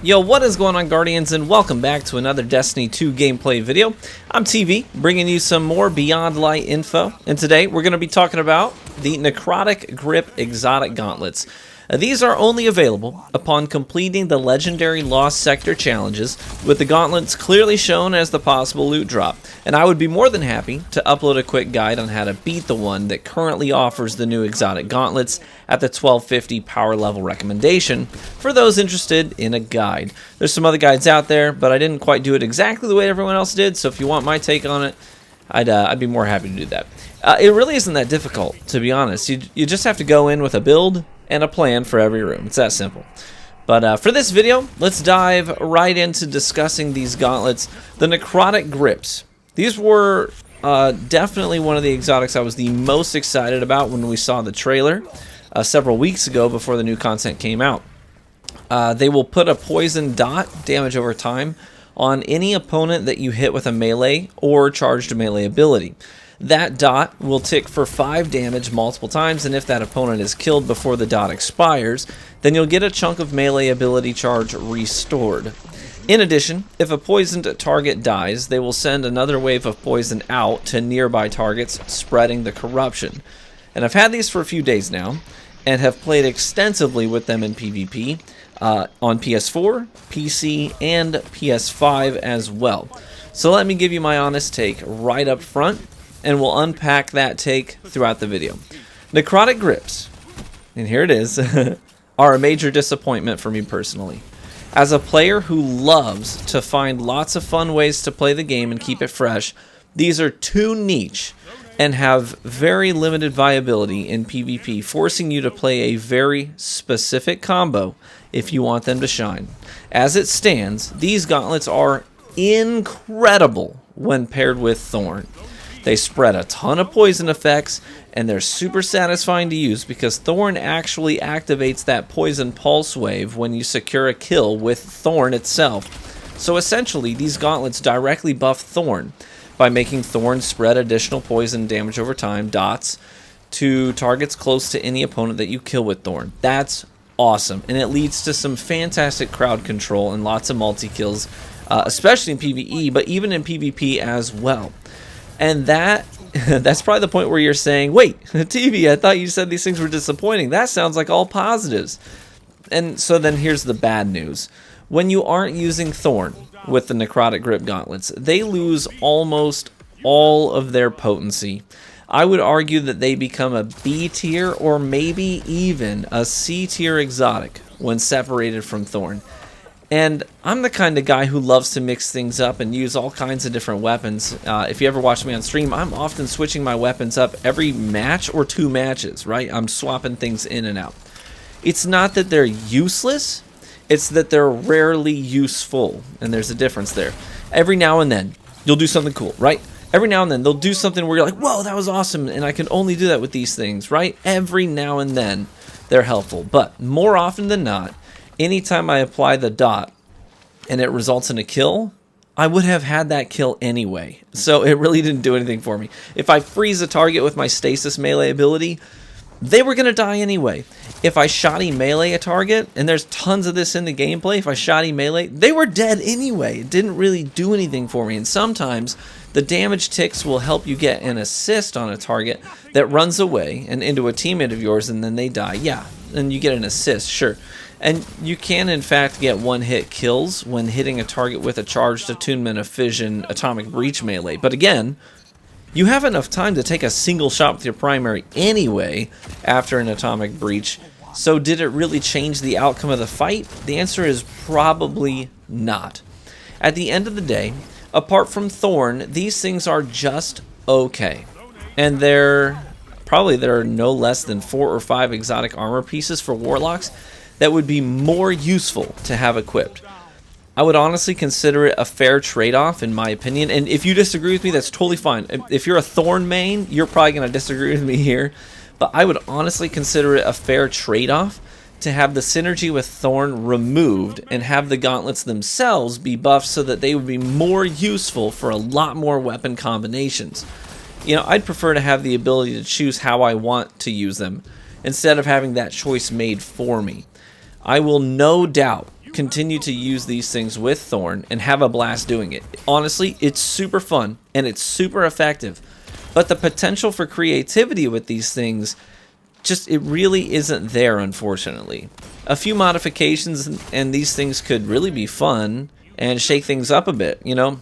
Yo, what is going on, Guardians, and welcome back to another Destiny 2 gameplay video. I'm TV, bringing you some more Beyond Light info, and today we're going to be talking about the Necrotic Grip exotic gauntlets. These are only available upon completing the legendary Lost Sector challenges, with the gauntlets clearly shown as the possible loot drop, and I would be more than happy to upload a quick guide on how to beat the one that currently offers the new exotic gauntlets at the 1250 power level recommendation for those interested in a guide. There's some other guides out there, but I didn't quite do it exactly the way everyone else did, so if you want my take on it, I'd be more happy to do that. It really isn't that difficult, to be honest. You just have to go in with a build and a plan for every room. It's that simple. But for this video, let's dive right into discussing these gauntlets. The Necrotic Grips. These were definitely one of the exotics I was the most excited about when we saw the trailer several weeks ago before the new content came out. They will put a poison dot, damage over time, on any opponent that you hit with a melee or charged melee ability. That dot will tick for 5 damage multiple times, and if that opponent is killed before the dot expires, then you'll get a chunk of melee ability charge restored. In addition, if a poisoned target dies, they will send another wave of poison out to nearby targets, spreading the corruption. And I've had these for a few days now, and have played extensively with them in PvP, on PS4, PC, and PS5 as well. So let me give you my honest take right up front, and we'll unpack that take throughout the video. Necrotic Grips, and here it is, are a major disappointment for me personally. As a player who loves to find lots of fun ways to play the game and keep it fresh, these are too niche and have very limited viability in PvP, forcing you to play a very specific combo if you want them to shine. As it stands, these gauntlets are incredible when paired with Thorn. They spread a ton of poison effects, and they're super satisfying to use because Thorn actually activates that poison pulse wave when you secure a kill with Thorn itself. So essentially, these gauntlets directly buff Thorn by making Thorn spread additional poison damage over time, dots, to targets close to any opponent that you kill with Thorn. That's awesome, and it leads to some fantastic crowd control and lots of multi-kills, especially in PvE, but even in PvP as well. And that's probably the point where you're saying, wait, TV, I thought you said these things were disappointing. That sounds like all positives. And so then here's the bad news. When you aren't using Thorn with the Necrotic Grip gauntlets, they lose almost all of their potency. I would argue that they become a B tier or maybe even a C tier exotic when separated from Thorn. And I'm the kind of guy who loves to mix things up and use all kinds of different weapons. If you ever watch me on stream, I'm often switching my weapons up every match or 2 matches, right? I'm swapping things in and out. It's not that they're useless, it's that they're rarely useful, and there's a difference there. Every now and then, you'll do something cool, right? Every now and then, they'll do something where you're like, whoa, that was awesome, and I can only do that with these things, right? Every now and then, they're helpful. But more often than not, anytime I apply the dot and it results in a kill, I would have had that kill anyway. So it really didn't do anything for me. If I freeze a target with my stasis melee ability, they were going to die anyway. If I shoddy melee a target, and there's tons of this in the gameplay, if I shoddy melee, they were dead anyway. It didn't really do anything for me. And sometimes the damage ticks will help you get an assist on a target that runs away and into a teammate of yours, and then they die. Yeah, and you get an assist, sure. And you can, in fact, get one-hit kills when hitting a target with a charged attunement of Fission Atomic Breach melee. But again, you have enough time to take a single shot with your primary anyway after an Atomic Breach. So did it really change the outcome of the fight? The answer is probably not. At the end of the day, apart from Thorn, these things are just okay. And there are no less than 4 or 5 exotic armor pieces for Warlocks that would be more useful to have equipped. I would honestly consider it a fair trade-off, in my opinion, and if you disagree with me, that's totally fine. If you're a Thorn main, you're probably going to disagree with me here, but I would honestly consider it a fair trade-off to have the synergy with Thorn removed and have the gauntlets themselves be buffed so that they would be more useful for a lot more weapon combinations. You know, I'd prefer to have the ability to choose how I want to use them instead of having that choice made for me. I will no doubt continue to use these things with Thorn and have a blast doing it. Honestly, it's super fun and it's super effective. But the potential for creativity with these things, it really isn't there, unfortunately. A few modifications and these things could really be fun and shake things up a bit, you know?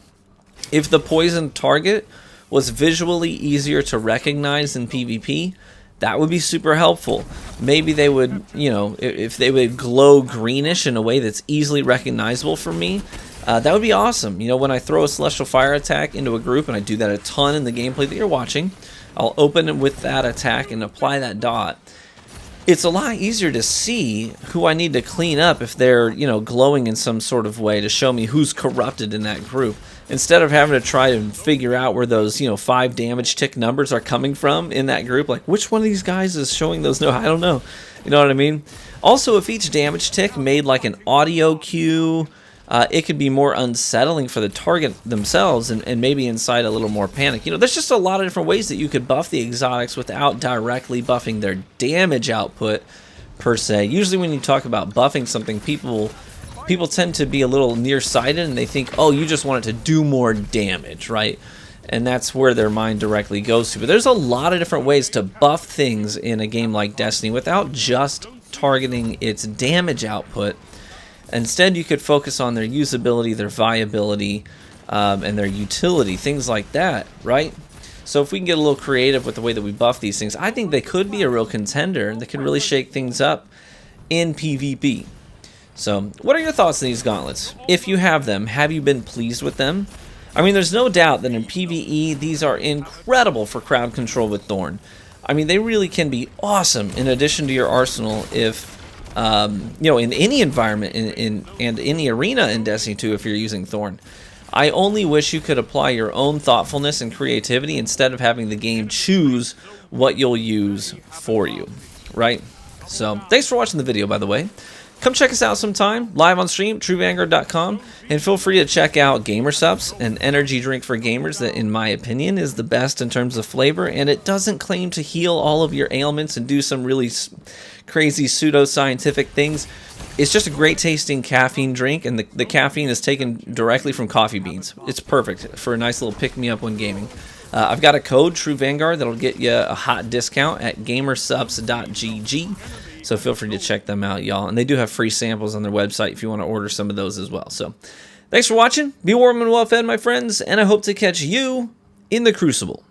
If the poison target was visually easier to recognize in PvP, that would be super helpful. Maybe they would, you know, if they would glow greenish in a way that's easily recognizable for me, that would be awesome. You know, when I throw a Celestial Fire attack into a group, and I do that a ton in the gameplay that you're watching, I'll open it with that attack and apply that dot. It's a lot easier to see who I need to clean up if they're, you know, glowing in some sort of way to show me who's corrupted in that group. Instead of having to try and figure out where those, you know, 5 damage tick numbers are coming from in that group. Like, which one of these guys is showing those? No, I don't know. You know what I mean? Also, if each damage tick made like an audio cue, it could be more unsettling for the target themselves and maybe incite a little more panic. You know, there's just a lot of different ways that you could buff the exotics without directly buffing their damage output, per se. Usually when you talk about buffing something, people tend to be a little nearsighted and they think, oh, you just want it to do more damage, right? And that's where their mind directly goes to. But there's a lot of different ways to buff things in a game like Destiny without just targeting its damage output. Instead, you could focus on their usability, their viability, and their utility, things like that, right? So if we can get a little creative with the way that we buff these things, I think they could be a real contender and they could really shake things up in PvP. So, what are your thoughts on these gauntlets? If you have them, have you been pleased with them? I mean, there's no doubt that in PvE, these are incredible for crowd control with Thorn. I mean, they really can be awesome in addition to your arsenal if, you know, in any environment and any arena in Destiny 2 if you're using Thorn. I only wish you could apply your own thoughtfulness and creativity instead of having the game choose what you'll use for you, right? So, thanks for watching the video, by the way. Come check us out sometime, live on stream, truevanguard.com, and feel free to check out Gamer Subs, an energy drink for gamers that, in my opinion, is the best in terms of flavor, and it doesn't claim to heal all of your ailments and do some really crazy pseudo-scientific things. It's just a great tasting caffeine drink, and the caffeine is taken directly from coffee beans. It's perfect for a nice little pick-me-up when gaming. I've got a code, TrueVanguard, that'll get you a hot discount at gamersubs.gg. So feel free to check them out, y'all. And they do have free samples on their website if you want to order some of those as well. So thanks for watching. Be warm and well fed, my friends. And I hope to catch you in the Crucible.